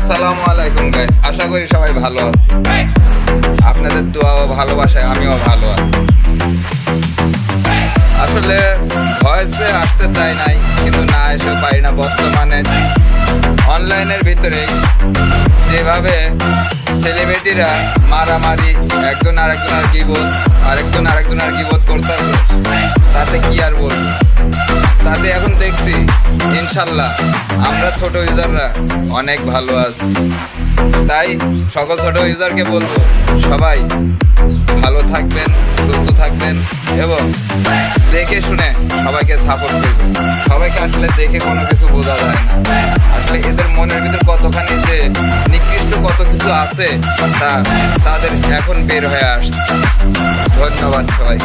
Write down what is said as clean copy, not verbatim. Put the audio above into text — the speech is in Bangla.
আসসালামু আলাইকুম গাইস, আশা করি সবাই ভালো আছে। আপনাদের দোয়া ও ভালোবাসায় আমিও ভালো আছি। আসলে ভয়েসে আসতে চাই নাই, কিন্তু না এসেও পারি না। বর্তমানে অনলাইনের ভিতরে যেভাবে সেলিব্রিটিরা মারামারি, একজন আরেকজনের গিবত করতেছে, তাতে কি আর বলবো। তাতে এখন দেখছি ইনশাল্লাহ আমরা ছোট ইউজাররা অনেক ভালো আছি। তাই সকল ছোট ইউজারকে বলবো, সবাই ভালো থাকবেন, সুস্থ থাকবেন এবং দেখে শুনে সবাইকে সাপোর্ট করবেন। সবাইকে আসলে দেখে কোনো কিছু বোঝা যায় না, আসলে এদের মনের ভিতর কতখানি যে নিকৃষ্ট কত কিছু আছে তা তাদের এখন বের হয়ে আসছে। ধন্যবাদ সবাই।